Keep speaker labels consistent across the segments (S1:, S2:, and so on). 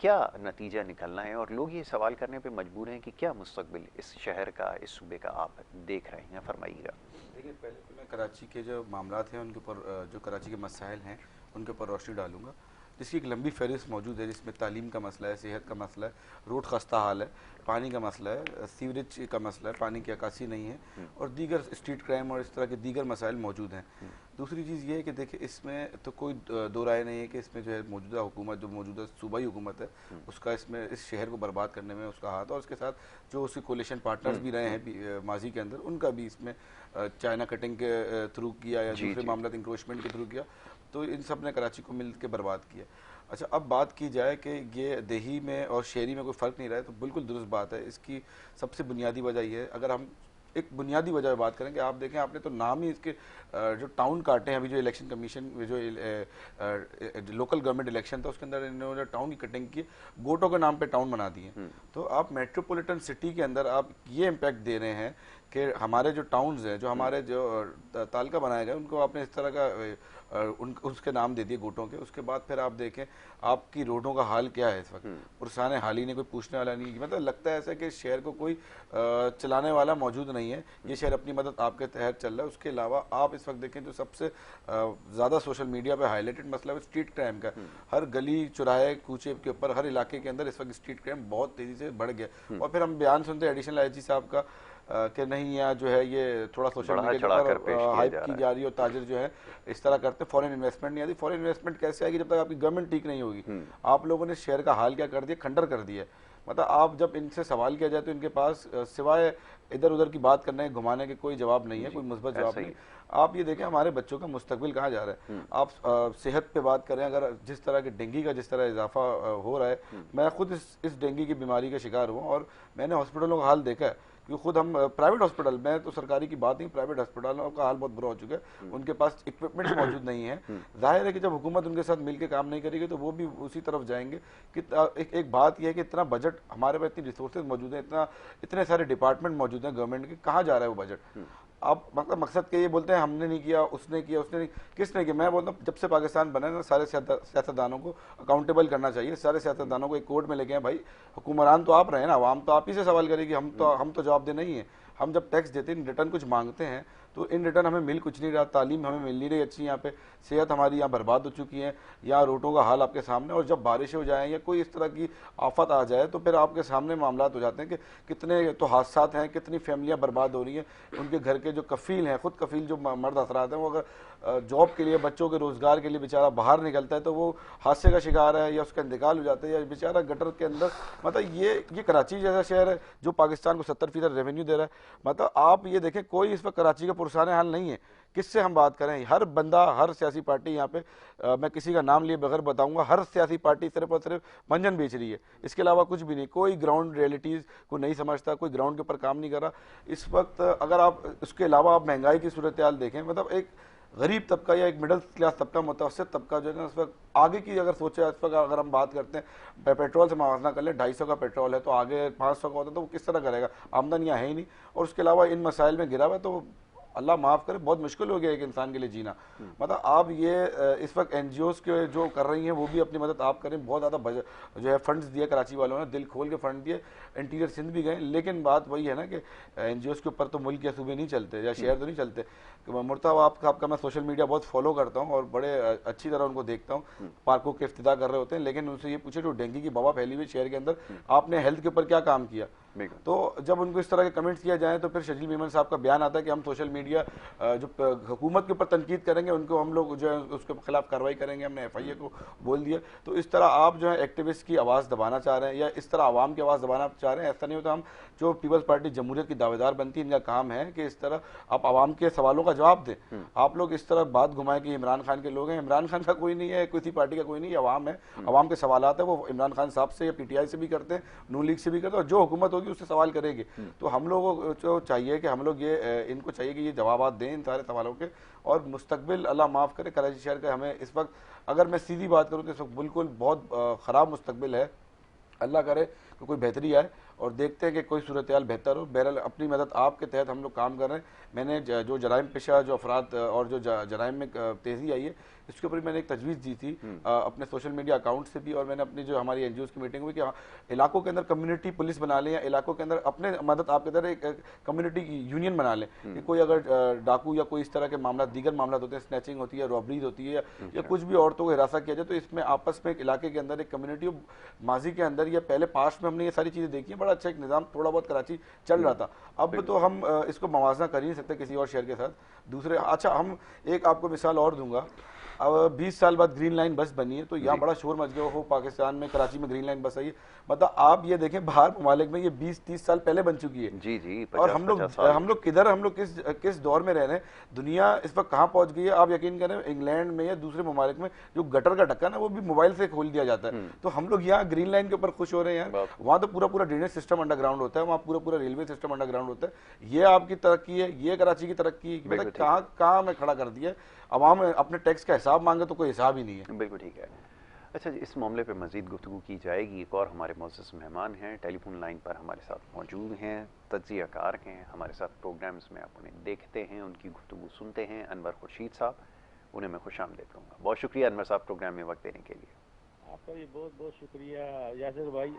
S1: کیا نتیجہ نکلنا ہے، اور لوگ یہ سوال کرنے پہ مجبور ہیں کہ کیا مستقبل اس شہر کا، اس صوبے کا آپ دیکھ رہے ہیں؟ فرمائیے گا۔
S2: دیکھیے، پہلے تو میں کراچی کے جو معاملات ہیں ان کے اوپر، جو کراچی کے مسائل ہیں ان کے اوپر روشنی ڈالوں گا، جس کی ایک لمبی فہرست موجود ہے، جس میں تعلیم کا مسئلہ ہے، صحت کا مسئلہ ہے، روڈ خستہ حال ہے، پانی کا مسئلہ ہے، سیوریج کا مسئلہ ہے، پانی کی عکاسی نہیں ہے، اور دیگر اسٹریٹ کرائم اور اس طرح کے دیگر مسائل موجود ہیں۔ دوسری چیز یہ ہے کہ دیکھیں، اس میں تو کوئی دو رائے نہیں ہے کہ اس میں جو ہے موجودہ حکومت، جو موجودہ صوبائی حکومت ہے، اس کا اس میں اس شہر کو برباد کرنے میں اس کا ہاتھ، اور اس کے ساتھ جو اس کے کولیشن پارٹنرز بھی رہے ہیں ماضی کے اندر، ان کا بھی اس میں چائنا کٹنگ کے تھرو کیا یا دوسرے معاملات انکروچمنٹ کے تھرو کیا، تو ان سب نے کراچی کو مل کے برباد کیا۔ اچھا، اب بات کی جائے کہ یہ دیہی میں اور شہری میں کوئی فرق نہیں رہا ہے، تو بالکل درست بات ہے۔ اس کی سب سے بنیادی وجہ یہ ہے، اگر ہم ایک بنیادی وجہ بات کریں کہ آپ دیکھیں، آپ نے تو نام ہی اس کے جو ٹاؤن کاٹے ہیں، ابھی جو الیکشن کمیشن جو لوکل گورنمنٹ الیکشن تھا اس کے اندر انہوں نے ٹاؤن کی کٹنگ کی، گوٹوں کے نام پہ ٹاؤن بنا دیے۔ تو آپ میٹروپولیٹن سٹی کے اندر آپ یہ امپیکٹ دے رہے ہیں کہ ہمارے جو ٹاؤنز ہیں، جو ہمارے جو تعلقہ بنائے گئے، ان کو آپ نے اس طرح کا اس کے نام دے دیے گوٹوں کے۔ اس کے بعد پھر آپ دیکھیں آپ کی روڈوں کا حال کیا ہے اس وقت، پرسان حالی نے کوئی پوچھنے والا نہیں، مطلب لگتا ہے ایسا کہ شہر کو کوئی چلانے والا موجود نہیں ہے، یہ شہر اپنی مدد آپ کے تحت چل رہا ہے۔ اس کے علاوہ آپ اس وقت دیکھیں تو سب سے زیادہ سوشل میڈیا پہ ہائی لائٹڈ مسئلہ ہے اسٹریٹ کرائم کا۔ ہر گلی چوراہے کوچے کے اوپر، ہر علاقے کے اندر اس وقت اسٹریٹ کرائم بہت تیزی سے بڑھ گیا، اور پھر ہم بیان سنتے ہیں ایڈیشنل آئی جی صاحب کا کہ نہیں، یہاں جو ہے یہ تھوڑا سوشل میڈیا کے اوپر ہائپ کی جا رہی ہے، اور تاجر جو ہے اس طرح کرتے ہیں، فورن انویسٹمنٹ نہیں آتی۔ فورن انویسٹمنٹ کیسے آئے گی جب تک آپ کی گورنمنٹ ٹھیک نہیں ہوگی؟ آپ لوگوں نے شہر کا حال کیا کر دیا، کھنڈر کر دیا۔ مطلب آپ جب ان سے سوال کیا جائے تو ان کے پاس سوائے ادھر ادھر کی بات کرنے گھمانے کے کوئی جواب نہیں ہے، کوئی مثبت جواب نہیں۔ آپ یہ دیکھیں ہمارے بچوں کا مستقبل کہاں جا رہا ہے۔ آپ صحت پہ بات کریں، اگر جس طرح کی ڈینگی کا جس طرح اضافہ ہو رہا ہے، میں خود اس ڈینگی کی بیماری کا شکار ہوا، اور میں نے ہاسپٹلوں کا حال دیکھا ہے، کیونکہ خود ہم پرائیویٹ ہاسپٹل میں تو سرکاری کی بات نہیں، پرائیویٹ ہاسپٹلوں کا حال بہت برا ہو چکا ہے، ان کے پاس اکوپمنٹس موجود نہیں ہیں۔ ظاہر ہے کہ جب حکومت ان کے ساتھ مل کے کام نہیں کرے گی تو وہ بھی اسی طرف جائیں گے۔ کہ ایک بات یہ ہے کہ اتنا بجٹ ہمارے پاس، اتنی ریسورسز موجود ہیں، اتنے سارے ڈپارٹمنٹ موجود ہیں گورنمنٹ کے، کہاں جا رہا ہے وہ بجٹ؟ اب مطلب مقصد کہ یہ بولتے ہیں ہم نے نہیں کیا، اس نے کیا، اس نے نہیں، کس نے کیا؟ میں بولتا ہوں جب سے پاکستان بنا نا، سارے سیاستدانوں کو اکاؤنٹیبل کرنا چاہیے، سارے سیاستدانوں کو ایک کوٹ میں لے کے ہیں، بھائی حکمران تو آپ رہے ہیں نا، عوام تو آپ ہی سے سوال کرے گی، ہم تو جواب دے نہیں ہیں۔ ہم جب ٹیکس دیتے ہیں، ریٹرن کچھ مانگتے ہیں، تو ان ریٹرن ہمیں مل کچھ نہیں رہا، تعلیم ہمیں مل نہیں رہی اچھی، یہاں پہ صحت ہماری یہاں برباد ہو چکی ہے، یہاں روڈوں کا حال آپ کے سامنے، اور جب بارشیں ہو جائیں یا کوئی اس طرح کی آفت آ جائے تو پھر آپ کے سامنے معاملات ہو جاتے ہیں کہ کتنے تو حادثات ہیں، کتنی فیملیاں برباد ہو رہی ہیں، ان کے گھر کے جو کفیل ہیں، خود کفیل جو مرد افراد ہیں، وہ اگر جاب کے لیے، بچوں کے روزگار کے لیے بیچارہ باہر نکلتا ہے تو وہ حادثے کا شکار ہے یا اس کا انتقال ہو جاتا ہے، یا بیچارہ گٹر کے اندر۔ مطلب یہ کراچی جیسا شہر ہے جو پاکستان کو 70% ریونیو دے رہا ہے، مطلب آپ یہ دیکھیں کوئی اس وقت کراچی کا پرسان حال نہیں ہے۔ کس سے ہم بات کریں؟ ہر بندہ، ہر سیاسی پارٹی یہاں پہ، میں کسی کا نام لیے بغیر بتاؤں گا، ہر سیاسی پارٹی صرف اور صرف منجن بیچ رہی ہے، اس کے علاوہ کچھ بھی نہیں۔ کوئی گراؤنڈ ریئلٹیز کو نہیں سمجھتا، کوئی گراؤنڈ کے اوپر کام نہیں کر رہا اس وقت۔ اگر آپ اس کے علاوہ آپ مہنگائی کی صورتحال دیکھیں، مطلب ایک غریب طبقہ یا ایک مڈل کلاس طبقہ، متوسط طبقہ جو ہے نا، اس وقت آگے کی اگر سوچے، اس وقت اگر ہم بات کرتے ہیں پیٹرول سے موازنہ کر لیں، 250 کا پیٹرول ہے تو آگے 500 کا ہوتا ہے، تو وہ کس طرح کرے گا؟ آمدنیاں ہے ہی نہیں، اور اس کے علاوہ ان مسائل میں گرا ہوا ہے، تو اللہ معاف کرے بہت مشکل ہو گیا ایک انسان کے لیے جینا۔ مطلب آپ یہ اس وقت این جی اوز کے جو کر رہی ہیں وہ بھی اپنی مدد آپ کریں، بہت زیادہ جو ہے فنڈز دیا کراچی والوں نے، دل کھول کے فنڈ دیے، انٹیریئر سندھ بھی گئے، لیکن بات وہی ہے نا کہ این جی اوز کے اوپر تو ملک یا صوبے نہیں چلتے یا شہر تو نہیں چلتے۔ مرتضیٰ آپ کا میں سوشل میڈیا بہت فالو کرتا ہوں اور بڑے اچھی طرح ان کو دیکھتا ہوں، پارکوں کے افتتاح کر رہے ہوتے ہیں، لیکن ان سے یہ پوچھے جو ڈینگی کی وبا پھیلی ہوئی شہر کے اندر، آپ نے ہیلتھ کے اوپر کیا کام کیا؟ تو جب ان کو اس طرح کے کمنٹس کیا جائیں تو پھر شجیل میمن صاحب کا بیان آتا ہے کہ ہم سوشل میڈیا جو حکومت کے اوپر تنقید کریں گے، ان کو ہم لوگ جو ہے اس کے خلاف کارروائی کریں گے، ہم نے ایف آئی اے کو بول دیا۔ تو اس طرح آپ جو ہے ایکٹیوسٹ کی آواز دبانا چاہ رہے ہیں، یا اس طرح عوام کی آواز دبانا چاہ رہے ہیں، ایسا نہیں ہوتا۔ ہم جو پیپلز پارٹی جمہوریت کی دعویدار بنتی ہے، ان کا کام ہے کہ اس طرح آپ عوام کے سوالوں کا جواب دیں۔ آپ لوگ اس طرح بات گھمائیں کہ عمران خان کے لوگ ہیں، عمران خان کا کوئی نہیں ہے، کسی پارٹی کا کوئی نہیں ہے، عوام ہے، عوام کے سوالات ہیں، وہ عمران خان صاحب سے یا پی ٹی آئی سے بھی کرتے ہیں، نون لیگ سے بھی کرتے ہیں، اور جو حکومت ہوگی اس سے سوال کرے گی۔ تو ہم لوگوں کو چاہیے کہ ہم لوگ ان کو چاہیے کہ یہ جوابات دیں ان سارے سوالوں کے، اور مستقبل اللہ معاف کرے کراچی شہر کا ہمیں اس وقت، اگر میں سیدھی بات کروں تو اس وقت بالکل بہت خراب مستقبل ہے۔ اللہ کرے کہ کوئی بہتری آئے، اور دیکھتے ہیں کہ کوئی صورتحال بہتر ہو. بہرحال اپنی مدد آپ کے تحت ہم لوگ کام کر رہے ہیں. میں نے جو جرائم پیشہ جو افراد اور جو جرائم میں تیزی آئی ہے اس کے اوپر میں نے ایک تجویز دی تھی اپنے سوشل میڈیا اکاؤنٹ سے بھی, اور میں نے اپنی جو ہماری این جی اوز کی میٹنگ ہوئی کہ علاقوں کے اندر کمیونٹی پولیس بنا لیں, یا علاقوں کے اندر اپنے مدد آپ کے اندر ایک کمیونٹی یونین بنا لیں کہ کوئی اگر ڈاکو یا کوئی اس طرح کے معاملات دیگر معاملات ہوتے ہیں, اسنیچنگ ہوتی ہے, رابریز ہوتی ہے, یا کچھ بھی عورتوں کو ہراساں کیا جائے, تو اس میں آپس میں ایک علاقے کے اندر ایک کمیونٹی ماضی کے اندر یا پہلے پاسٹ میں ہم نے یہ ساری چیزیں دیکھی ہیں, بڑا اچھا ایک نظام تھوڑا بہت کراچی چل رہا تھا. اب تو ہم اس کو موازنہ کر ہی نہیں سکتے کسی اور شہر کے ساتھ. دوسرے اچھا ہم ایک آپ کو مثال اور دوں گا, اب 20 سال بعد گرین لائن بس بنی ہے تو یہاں بڑا شور مچ گیا ہو, پاکستان میں کراچی میں گرین لائن بس آئی ہے. مطلب آپ یہ دیکھیں باہر ممالک میں یہ 20-30 سال پہلے بن چکی ہے.
S1: جی جی,
S2: اور ہم لوگ کدھر, ہم لوگ کس دور میں رہ رہے ہیں, دنیا اس وقت کہاں پہنچ گئی ہے. آپ یقین کریں انگلینڈ میں یا دوسرے ممالک میں جو گٹر کا ڈھکن ہے وہ بھی موبائل سے کھول دیا جاتا ہے. تو ہم لوگ یہاں گرین لائن کے اوپر خوش ہو رہے ہیں, وہاں تو پورا ڈرینیج سسٹم انڈر گراؤنڈ ہوتا ہے, وہاں پورا ریلوے سسٹم انڈر گراؤنڈ ہوتا ہے. یہ آپ کی ترقی ہے, یہ کراچی کی ترقی ہے, مطلب کہاں میں کھڑا کر دیا. عوام اپنے ٹیکس کا حساب مانگے تو کوئی حساب ہی نہیں ہے.
S1: بالکل ٹھیک ہے. اچھا جی, اس معاملے پہ مزید گفتگو کی جائے گی. ایک اور ہمارے معزز مہمان ہیں ٹیلی فون لائن پر ہمارے ساتھ موجود ہیں, تجزیہ کار ہیں, ہمارے ساتھ پروگرامز میں آپ انہیں دیکھتے ہیں, ان کی گفتگو سنتے ہیں. انور خورشید صاحب, انہیں میں خوش آمدید کہوں گا. بہت شکریہ انور صاحب پروگرام میں وقت دینے کے لیے.
S3: آپ کا بھی بہت بہت شکریہ یاسر بھائی.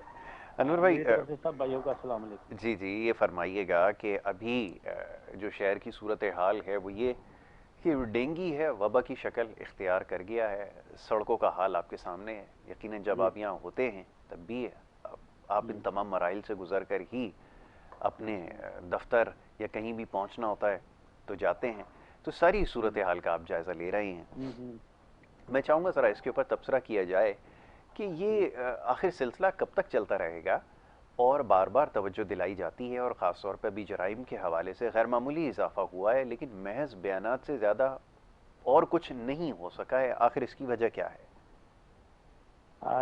S1: انور بھائی,
S3: سب بھائیوں کا السلام علیکم.
S1: جی جی, یہ فرمائیے گا کہ ابھی جو شہر کی صورتحال ہے وہ یہ کہ ڈینگی ہے, وبا کی شکل اختیار کر گیا ہے. سڑکوں کا حال آپ کے سامنے ہے. یقیناً جب آپ یہاں ہوتے ہیں تب بھی آپ ان تمام مراحل سے گزر کر ہی اپنے دفتر یا کہیں بھی پہنچنا ہوتا ہے تو جاتے ہیں. تو ساری صورتحال کا آپ جائزہ لے رہے ہیں. میں چاہوں گا ذرا اس کے اوپر تبصرہ کیا جائے کہ یہ آخر سلسلہ کب تک چلتا رہے گا, اور بار بار توجہ دلائی جاتی ہے اور خاص طور پہ ابھی جرائم کے حوالے سے غیر معمولی اضافہ ہوا ہے, لیکن محض بیانات سے زیادہ اور کچھ نہیں ہو سکا ہے. آخر اس کی وجہ کیا ہے؟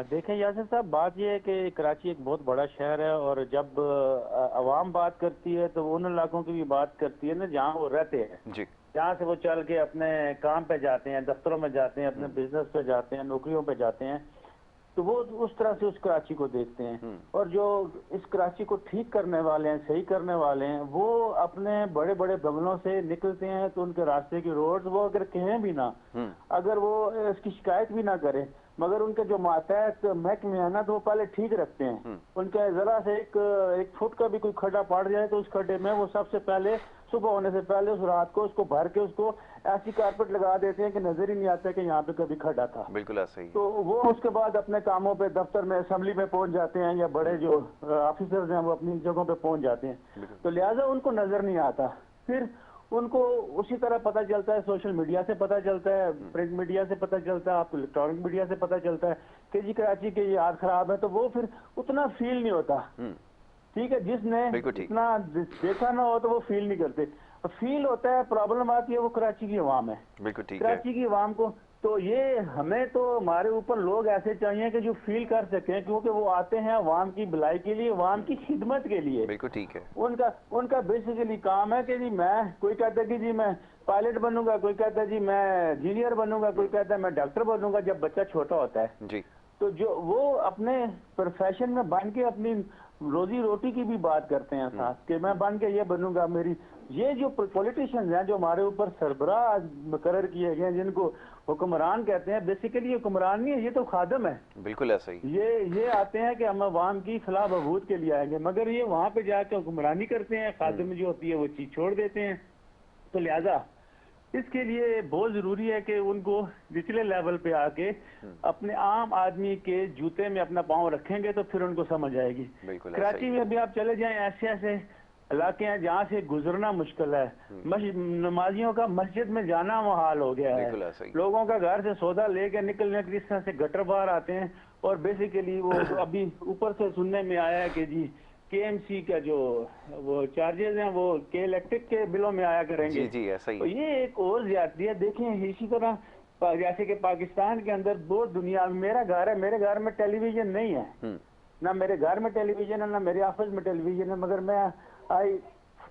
S3: دیکھیں یاسر صاحب, بات یہ ہے کہ کراچی ایک بہت بڑا شہر ہے, اور جب عوام بات کرتی ہے تو وہ ان علاقوں کی بھی بات کرتی ہے نا جہاں وہ رہتے ہیں,
S1: جی,
S3: جہاں سے وہ چل کے اپنے کام پہ جاتے ہیں, دفتروں میں جاتے ہیں, اپنے بزنس پہ جاتے ہیں, نوکریوں پہ جاتے ہیں, تو وہ اس طرح سے اس کراچی کو دیکھتے ہیں. اور جو اس کراچی کو ٹھیک کرنے والے ہیں, صحیح کرنے والے ہیں, وہ اپنے بڑے بڑے بنگلوں سے نکلتے ہیں تو ان کے راستے کی روڈ وہ اگر کہیں بھی نہ, اگر وہ اس کی شکایت بھی نہ کریں, مگر ان کے جو ماتحت محکمے ہیں نا تو وہ پہلے ٹھیک رکھتے ہیں. ان کے ذرا سے ایک فٹ کا بھی کوئی کھڈا پڑ جائے تو اس کھڈے میں وہ سب سے پہلے صبح ہونے سے پہلے اس رات کو اس کو بھر کے اس کو ایسی کارپیٹ لگا دیتے ہیں کہ نظر ہی نہیں آتا کہ یہاں پہ کبھی کھڈا تھا.
S1: بالکل ایسا ہی.
S3: تو وہ اس کے بعد اپنے کاموں پہ دفتر میں اسمبلی میں پہنچ جاتے ہیں, یا بڑے جو آفیسرز ہیں وہ اپنی جگہوں پہ پہنچ جاتے ہیں, تو لہٰذا ان کو نظر نہیں آتا. پھر ان کو اسی طرح پتہ چلتا ہے, سوشل میڈیا سے پتہ چلتا ہے, پرنٹ میڈیا سے پتہ چلتا ہے, آپ کو الیکٹرانک میڈیا سے پتہ چلتا ہے کہ جی کراچی کے یہ حالات خراب ہے, تو وہ پھر اتنا فیل نہیں ہوتا. ٹھیک ہے, جس نے اتنا دیکھا نہ ہو تو وہ فیل نہیں کرتے. فیل ہوتا ہے, پرابلم آتی ہے وہ کراچی کی عوام ہے.
S1: بالکل ٹھیک ہے.
S3: کراچی کی عوام کو تو یہ ہمیں تو ہمارے اوپر لوگ ایسے چاہیے کہ جو فیل کر سکیں, کیونکہ وہ آتے ہیں عوام کی بھلائی کے لیے, عوام کی خدمت کے لیے.
S1: بالکل ٹھیک ہے.
S3: ان کا بیسیکلی کام ہے کہ جی میں, کوئی کہتا ہے کہ جی میں پائلٹ بنوں گا, کوئی کہتا ہے جی میں انجینئر بنوں گا, کوئی کہتا ہے میں ڈاکٹر بنوں گا جب بچہ چھوٹا ہوتا ہے.
S1: جی,
S3: تو جو وہ اپنے پروفیشن میں بن کے اپنی روزی روٹی کی بھی بات کرتے ہیں ساتھ کہ میں بن کے یہ بنوں گا. میری یہ جو پولیٹیشنز ہیں جو ہمارے اوپر سربراہ مقرر کیے گئے ہیں, جن کو حکمران کہتے ہیں, بیسیکلی حکمران نہیں ہے, یہ تو خادم ہے.
S1: بالکل ایسا ہی.
S3: یہ آتے ہیں کہ ہم عوام کی فلاح بہبود کے لیے آئیں گے, مگر یہ وہاں پہ جا کے حکمرانی کرتے ہیں. خادم جو ہوتی ہے وہ چیز چھوڑ دیتے ہیں. تو لہذا اس کے لیے بہت ضروری ہے کہ ان کو نچلے لیول پہ آ کے اپنے عام آدمی کے جوتے میں اپنا پاؤں رکھیں گے تو پھر ان کو سمجھ آئے گی. کراچی میں ابھی آپ چلے جائیں, ایسے علاقے ہیں جہاں سے گزرنا مشکل ہے. نمازیوں کا مسجد میں جانا محال ہو گیا ہے. لوگوں کا گھر سے سودا لے کے نکلنے کے اس طرح سے گٹر باہر آتے ہیں. اور بیسیکلی وہ ابھی اوپر سے سننے میں آیا ہے کہ جی کے ایم سی کا جو وہ چارجز ہیں وہ کے الیکٹرک کے بلوں میں آیا کریں گے.
S1: جی ایسا ہی.
S3: تو یہ ایک اور زیادتی ہے. دیکھیں اسی طرح جیسے کہ پاکستان کے اندر بہت دنیا, میرا گھر ہے, میرے گھر میں ٹیلی ویژن نہیں ہے, نہ میرے گھر میں ٹیلی ویژن ہے, نہ میرے آفس میں ٹیلی ویژن ہے, مگر میں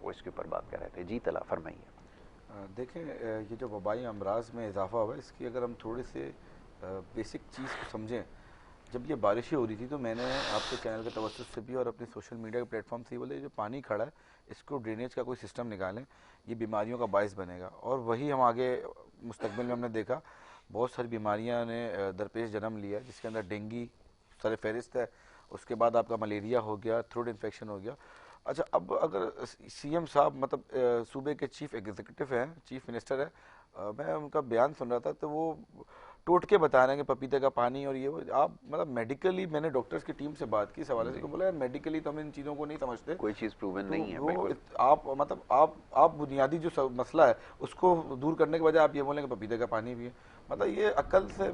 S1: وہ اس کے اوپر بات کر رہے تھے. جی طلعت فرمائیے.
S2: دیکھیں یہ جو وبائی امراض میں اضافہ ہوا ہے اس کی اگر ہم تھوڑے سے بیسک چیز کو سمجھیں. جب یہ بارشیں ہو رہی تھی تو میں نے آپ کے چینل کے توسط سے بھی اور اپنے سوشل میڈیا کے پلیٹ فارم سے ہی بولے جو پانی کھڑا ہے اس کو ڈرینیج کا کوئی سسٹم نکالیں, یہ بیماریوں کا باعث بنے گا. اور وہی ہم آگے مستقبل میں ہم نے دیکھا بہت ساری بیماریاں نے درپیش جنم لیا جس کے اندر ڈینگی سر فہرست ہے, اس کے بعد آپ کا ملیریا ہو گیا, تھروٹ انفیکشن ہو گیا. اچھا اب اگر سی ایم صاحب مطلب صوبے کے چیف ایگزیکٹو ہیں, چیف منسٹر ہے, میں ان کا بیان سن رہا تھا تو وہ ٹوٹ کے بتا رہے ہیں کہ پپیتے کا پانی اور یہ وہ آپ مطلب میڈیکلی میں نے ڈاکٹرز کی ٹیم سے بات کی اس حوالے سے, بولا میڈیکلی تو ہم ان چیزوں کو نہیں سمجھتے,
S1: کوئی چیز پروون نہیں ہے.
S2: وہ آپ مطلب آپ بنیادی جو مسئلہ ہے اس کو دور کرنے کے بجائے آپ یہ بولیں کہ پپیتے کا پانی بھی ہے. مطلب یہ عقل سے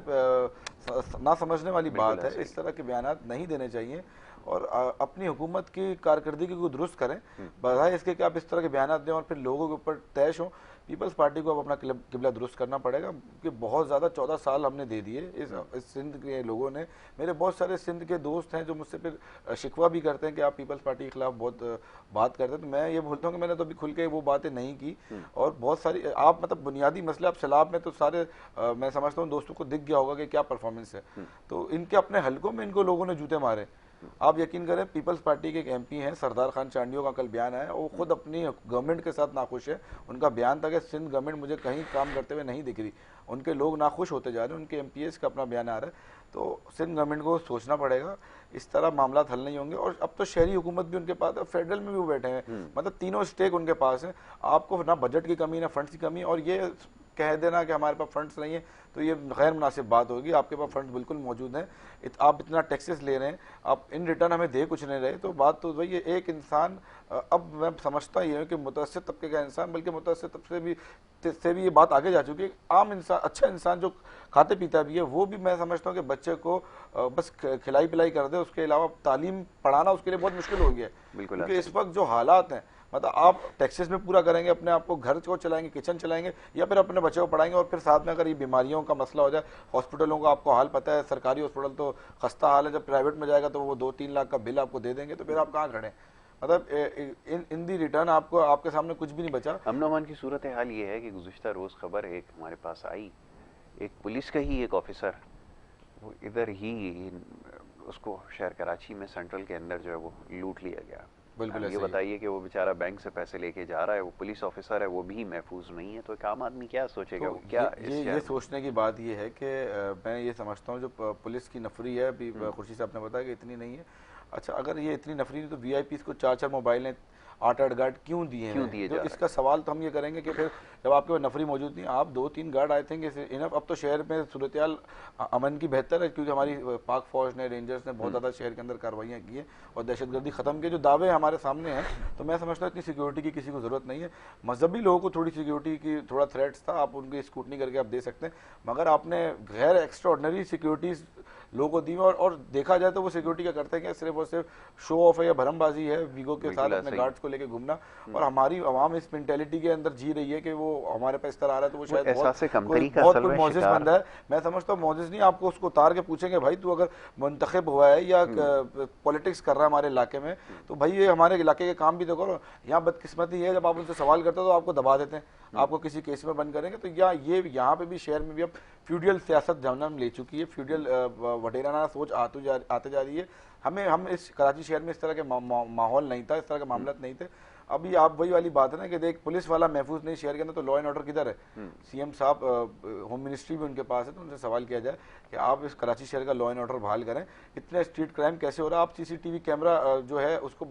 S2: نہ سمجھنے والی بات ہے. اس طرح کے بیانات نہیں دینے چاہیے اور اپنی حکومت کی کارکردگی کو درست کریں بجائے اس کے کہ آپ اس طرح کے بیانات دیں اور پھر لوگوں کے اوپر طیش ہوں. پیپلز پارٹی کو اب اپنا قبلہ درست کرنا پڑے گا کہ بہت زیادہ 14 سال ہم نے دے دیے اس سندھ کے لوگوں نے. میرے بہت سارے سندھ کے دوست ہیں جو مجھ سے پھر شکوہ بھی کرتے ہیں کہ آپ پیپلز پارٹی کے خلاف بہت بات کرتے ہیں, تو میں یہ بولتا ہوں کہ میں نے تو ابھی کھل کے وہ باتیں نہیں کی. اور بہت ساری آپ مطلب بنیادی مسئلہ اب سیلاب میں تو سارے میں سمجھتا ہوں دوستوں کو دکھ گیا ہوگا کہ کیا پرفارمنس ہے, تو ان کے اپنے حلقوں میں ان کو لوگوں نے جوتے مارے. آپ یقین کریں پیپلز پارٹی کے ایک ایم پی ہیں سردار خان چانڈیو کا کل بیان آیا, وہ خود اپنی گورنمنٹ کے ساتھ ناخوش ہے. ان کا بیان تھا کہ سندھ گورنمنٹ مجھے کہیں کام کرتے ہوئے نہیں دکھ رہی, ان کے لوگ ناخوش ہوتے جا رہے ہیں. ان کے ایم پی ایس کا اپنا بیان آ رہا ہے. تو سندھ گورنمنٹ کو سوچنا پڑے گا, اس طرح معاملات حل نہیں ہوں گے. اور اب تو شہری حکومت بھی ان کے پاس ہے, فیڈرل میں بھی وہ بیٹھے ہیں, مطلب تینوں اسٹیک ان کے پاس ہیں. آپ کو نہ بجٹ کی کمی نہ فنڈس کی کمی, اور یہ کہہ دینا کہ ہمارے پاس فنڈس نہیں ہیں تو یہ غیر مناسب بات ہوگی. آپ کے پاس فنڈس بالکل موجود ہیں, آپ اتنا ٹیکسز لے رہے ہیں, آپ ان ریٹرن ہمیں دے کچھ نہیں رہے. تو بات تو وہی ہے, ایک انسان اب میں سمجھتا یہ ہوں کہ متوسط طبقے کا انسان بلکہ متوسط طبقے سے بھی یہ بات آگے جا چکی ہے. عام انسان اچھا انسان جو کھاتے پیتا بھی ہے وہ بھی میں سمجھتا ہوں کہ بچے کو بس کھلائی پلائی کر دے, اس کے علاوہ تعلیم پڑھانا اس کے لیے بہت مشکل ہو گیا ہے. کیونکہ اس وقت جو حالات ہیں مطلب آپ ٹیکسز میں پورا کریں گے اپنے آپ کو, گھر کو چلائیں گے, کچن چلائیں گے, یا پھر اپنے بچے کو پڑھائیں گے, اور پھر ساتھ میں اگر یہ بیماریوں کا مسئلہ ہو جائے, ہاسپٹلوں کا آپ کو حال پتہ ہے, سرکاری ہاسپٹل تو خستہ حال ہے, جب پرائیویٹ میں جائے گا تو وہ 2-3 لاکھ کا بل آپ کو دے دیں گے, تو پھر آپ کہاں کھڑے ہیں. مطلب ان دی ریٹرن آپ کو آپ کے سامنے کچھ بھی نہیں بچا.
S1: امن و امان کی صورت حال یہ ہے کہ گزشتہ روز خبر ایک ہمارے پاس آئی, ایک پولیس کا ہی ایک آفیسر وہ ادھر ہی اس کو شہر کراچی میں سینٹرل کے اندر جو ہے وہ لوٹ لیا گیا.
S2: بالکل
S1: یہ بتائیے کہ وہ بیچارہ بینک سے پیسے لے کے جا رہا ہے, وہ پولیس آفیسر ہے, وہ بھی محفوظ نہیں ہے. تو ایک عام آدمی کیا سوچے گا, کیا
S2: یہ سوچنے کی بات یہ ہے کہ میں یہ سمجھتا ہوں جو پولیس کی نفری ہے, ابھی خورشید صاحب نے بتایا کہ اتنی نہیں ہے. اچھا اگر یہ اتنی نفری نہیں تو وی آئی پیز کو 4 موبائلیں 8 گارڈ کیوں دیے ہیں؟ جو اس کا سوال تو ہم یہ کریں گے کہ پھر جب آپ کے پاس نفری موجود نہیں, آپ 2-3 گارڈ آئے تھے انف. اب تو شہر میں صورتحال امن کی بہتر ہے کیونکہ ہماری پاک فوج نے, رینجرز نے بہت زیادہ شہر کے اندر کارروائیاں کی ہیں اور دہشت گردی ختم کی. جو دعوے ہمارے سامنے ہیں تو میں سمجھتا ہوں اتنی سیکیورٹی کی کسی کو ضرورت نہیں ہے. مذہبی لوگوں کو تھوڑی سیکیورٹی کی تھوڑا تھریٹس تھا, آپ ان کی اسکوٹنی کر کے آپ دے سکتے ہیں, مگر آپ نے غیر ایکسٹرا آرڈنری سیکیورٹیز لوگوں کو دی. اور دیکھا جائے تو وہ سیکیورٹی کیا کرتے ہیں کہ صرف اور صرف شو آف ہے یا بھرم بازی ہے, ویگو کے ساتھ اپنے گارڈز کو لے کے گھومنا. اور ہماری عوام اس مینٹیلٹی کے اندر جی رہی ہے کہ وہ ہمارے پاس اس طرح آ رہا ہے تو وہ شاید بہت کوئی معجز بندہ ہے. میں سمجھتا ہوں معجز نہیں, آپ کو اس کو اتار کے پوچھیں گے بھائی تو اگر منتخب ہوا ہے یا پولیٹکس کر رہا ہے ہمارے علاقے میں تو بھائی یہ ہمارے علاقے کے کام بھی تو کرو. یہاں بدقسمتی ہے جب آپ ان سے سوال کرتے ہو تو آپ کو دبا دیتے ہیں, آپ کو کسی کیس میں بند کریں گے. تو یہ یہاں پہ بھی شہر میں بھی اب فیوڈل سیاست جنم لے چکی ہے, فیوڈل وڈیرانہ سوچ آتے جا رہی ہے. ہم اس کراچی شہر میں اس طرح کے ماحول نہیں تھا, اس طرح کے معاملات نہیں تھے. ابھی آپ وہی والی بات ہے نا کہ دیکھ پولیس والا محفوظ نہیں شہر کے اندر, تو لا اینڈ آرڈر کدھر ہے؟ سی ایم صاحب ہوم منسٹری بھی ان کے پاس ہے, تو ان سے سوال کیا جائے کہ آپ اس کراچی شہر کا لا اینڈ آرڈر بحال کریں. اتنے اسٹریٹ کرائم کیسے ہو رہا ہے, آپ سی سی ٹی وی کیمرہ جو ہے اس کو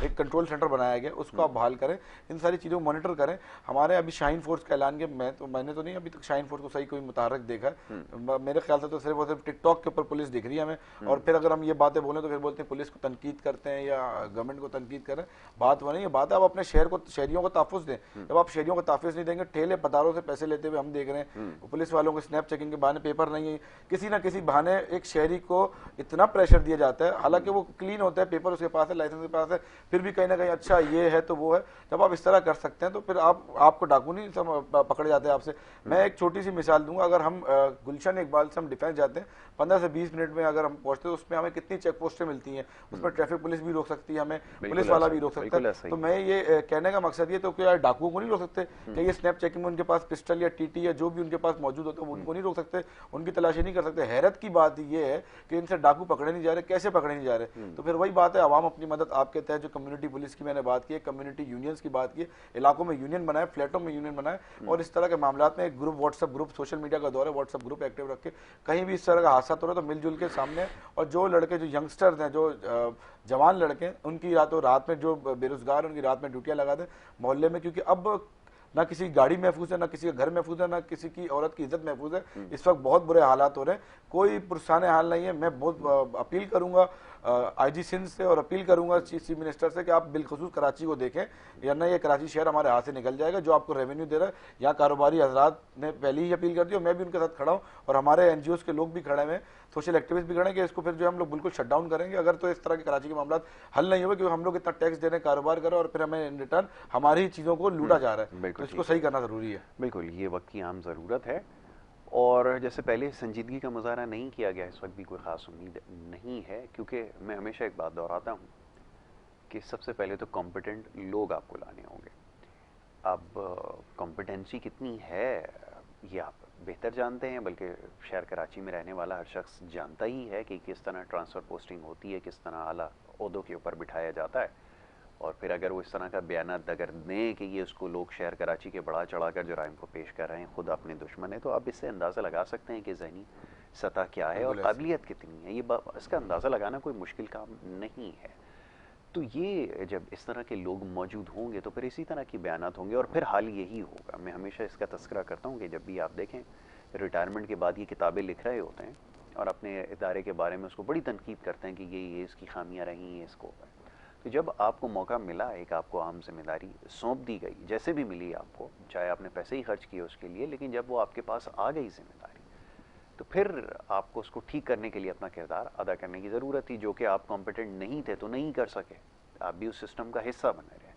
S2: ایک کنٹرول سینٹر بنایا گیا, اس کو آپ بحال کریں, ان ساری چیزوں کو مانیٹر کریں. ہمارے ابھی شاہین فورس کا اعلان کیا, میں نے تو نہیں ابھی تک شاہین فورس کو صحیح کوئی متحرک دیکھا ہے. میرے خیال سے تو صرف اور صرف ٹک ٹاک کے اوپر پولیس دکھ رہی ہے ہمیں. اور پھر اگر ہم یہ باتیں بولیں تو پھر بولتے ہیں پولیس کو تنقید کرتے ہیں یا گورنمنٹ کو تنقید کریں. بات وہ نہیں ہے, بات ہے آپ اپنے شہریوں کو تحفظ دیں. جب آپ شہریوں کو تحفظ نہیں دیں گے, ٹھیلے پتاروں سے پیسے لیتے ہوئے ہم دیکھ رہے ہیں, پولیس والوں کو اسنیپ چیکنگ کے بہانے, پیپر نہیں ہے, کسی نہ کسی بہانے ایک شہری کو اتنا پریشر دیا جاتا ہے, حالانکہ وہ کلین ہوتا ہے, پیپر اس کے پاس ہے, لائسنس کے پاس ہے, پھر بھی کہیں نہ کہیں اچھا یہ ہے تو وہ ہے. جب آپ اس طرح کر سکتے ہیں تو پھر آپ کو ڈاکو نہیں پکڑے جاتے آپ سے. میں ایک چھوٹی سی مثال دوں گا, اگر ہم گلشن اقبال سے ہم ڈیفینس جاتے ہیں 15 سے 20 منٹ میں اگر ہم پہنچتے ہیں, اس میں ہمیں کتنی چیک پوسٹیں ملتی ہیں, اس میں ٹریفک پولیس بھی روک سکتی ہے, ہمیں پولیس والا بھی روک سکتا ہے. تو میں میں یہ کہنے کا مقصد یہ تو کہ یار ڈاکوؤں کو نہیں روک سکتے کہ یہ سنیپ چیکنگ میں ان کے پاس پسٹل یا ٹی ٹی یا جو بھی ان کے پاس موجود ہوتا ہے وہ ان کو نہیں روک سکتے, ان کی تلاشی نہیں کر سکتے. حیرت کی بات یہ ہے کہ ان سے ڈاکو پکڑے نہیں جا رہے, کیسے پکڑے نہیں جا رہے؟ تو پھر وہی بات ہے, عوام اپنی مدد آپ کے تحت جو کمیونٹی پولیس کی میں نے بات کی ہے, کمیونٹی یونینز کی بات کی ہے, علاقوں میں یونین بنائے, فلیٹوں میں یونین بنائے, اور اس طرح کے معاملات میں ایک group what's app group, social media کا دور ہے, واٹس ایپ گروپ ایکٹیو رکھ کے کہیں بھی اس طرح کا حادثات ہو رہا ہے تو مل جل کے سامنے, اور جو لڑکے جو ینگسٹرز ہیں, جو جوان لڑکے ہیں, ان کی رات میں جو بے روزگار ان کی رات میں ڈیوٹیاں لگا دیں محلے میں, کیونکہ اب نہ کسی کی گاڑی محفوظ ہے, نہ کسی کا گھر محفوظ ہے, نہ کسی کی عورت کی عزت محفوظ ہے. اس وقت بہت برے حالات ہو رہے ہیں, کوئی پرسان حال نہیں ہے. میں بہت اپیل کروں گا آئی جی سندھ سے, اور اپیل کروں گا چیف منسٹر سے کہ آپ بالخصوص کراچی کو دیکھیں, ورنہ یہ کراچی شہر ہمارے ہاتھ سے نکل جائے گا جو آپ کو ریونیو دے رہا ہے. یہاں کاروباری حضرات نے پہلے ہی اپیل کر دی, اور میں بھی ان کے ساتھ کھڑا ہوں, اور ہمارے این جی اوز کے لوگ بھی کھڑے ہوئے ہیں, سوشل ایکٹیوسٹ بھی کھڑے ہیں کہ اس کو پھر جو ہم لوگ بالکل شٹ ڈاؤن کریں گے اگر تو اس طرح کے کراچی کے معاملات حل نہیں ہوئے, کیونکہ ہم لوگ اتنا ٹیکس دے رہے ہیں, کاروبار کر رہے ہیں, اور پھر ہمیں ان ریٹرن ہماری ہی چیزوں کو لوٹا جا رہا ہے. تو اس کو صحیح کرنا ضروری ہے.
S1: بالکل, یہ وقت کی عام ضرورت ہے. اور جیسے پہلے سنجیدگی کا مظاہرہ نہیں کیا گیا, اس وقت بھی کوئی خاص امید نہیں ہے, کیونکہ میں ہمیشہ ایک بات دہراتا ہوں کہ سب سے پہلے تو کمپیٹنٹ لوگ آپ کو لانے ہوں گے. اب کمپیٹنسی کتنی ہے یہ آپ بہتر جانتے ہیں, بلکہ شہر کراچی میں رہنے والا ہر شخص جانتا ہی ہے کہ کس طرح ٹرانسفر پوسٹنگ ہوتی ہے, کس طرح اعلیٰ عہدوں کے اوپر بٹھایا جاتا ہے. اور پھر اگر وہ اس طرح کا بیانات اگر دیں کہ یہ اس کو لوگ شہر کراچی کے بڑھا چڑھا کر جرائم کو پیش کر رہے ہیں, خود اپنے دشمن ہیں, تو آپ اس سے اندازہ لگا سکتے ہیں کہ ذہنی سطح کیا ہے اور قابلیت کتنی ہے. یہ اس کا اندازہ لگانا کوئی مشکل کام نہیں ہے. تو یہ جب اس طرح کے لوگ موجود ہوں گے تو پھر اسی طرح کی بیانات ہوں گے, اور پھر حال یہی ہوگا. میں ہمیشہ اس کا تذکرہ کرتا ہوں کہ جب بھی آپ دیکھیں ریٹائرمنٹ کے بعد یہ کتابیں لکھ رہے ہوتے ہیں اور اپنے ادارے کے بارے میں اس کو بڑی تنقید کرتے ہیں کہ یہ اس کی خامیاں رہیں, یہ اس کو. تو جب آپ کو موقع ملا, ایک آپ کو عام ذمہ داری سونپ دی گئی, جیسے بھی ملی آپ کو, چاہے آپ نے پیسے ہی خرچ کیے اس کے لیے, لیکن جب وہ آپ کے پاس آ گئی ذمہ داری, تو پھر آپ کو اس کو ٹھیک کرنے کے لیے اپنا کردار ادا کرنے کی ضرورت تھی, جو کہ آپ کمپیٹنٹ نہیں تھے تو نہیں کر سکے. آپ بھی اس سسٹم کا حصہ بنے رہے.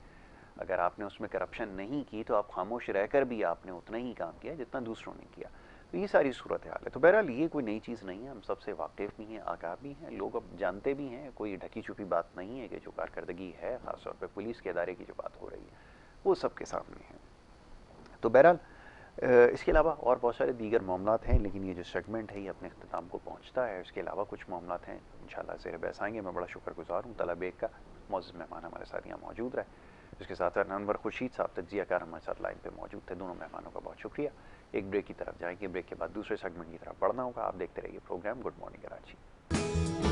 S1: اگر آپ نے اس میں کرپشن نہیں کی تو آپ خاموش رہ کر بھی آپ نے اتنا ہی کام کیا جتنا دوسروں نے کیا. تو یہ ساری صورتحال ہے. تو بہرحال یہ کوئی نئی چیز نہیں ہے, ہم سب سے واقف بھی ہیں, آگاہ بھی ہیں, لوگ اب جانتے بھی ہیں. کوئی ڈھکی چھپی بات نہیں ہے کہ جو کارکردگی ہے, خاص طور پہ پولیس کے ادارے کی جو بات ہو رہی ہے, وہ سب کے سامنے ہے. تو بہرحال اس کے علاوہ اور بہت سارے دیگر معاملات ہیں, لیکن یہ جو سیگمنٹ ہے یہ اپنے اختتام کو پہنچتا ہے. اس کے علاوہ کچھ معاملات ہیں انشاءاللہ زیر بحث آئیں گے. میں بڑا شکر گزار ہوں طلب ایک کا, معزز مہمان ہمارے ساتھ یہاں موجود رہے. اس کے ساتھ انور خورشید صاحب تجزیہ کار ہمارے ساتھ لائن پہ موجود تھے. دونوں مہمانوں کا بہت شکریہ. ایک بریک کی طرف جائیں گے, بریک کے بعد دوسرے سیگمنٹ کی طرف بڑھنا ہوگا. آپ دیکھتے رہیے پروگرام گڈ مارننگ کراچی.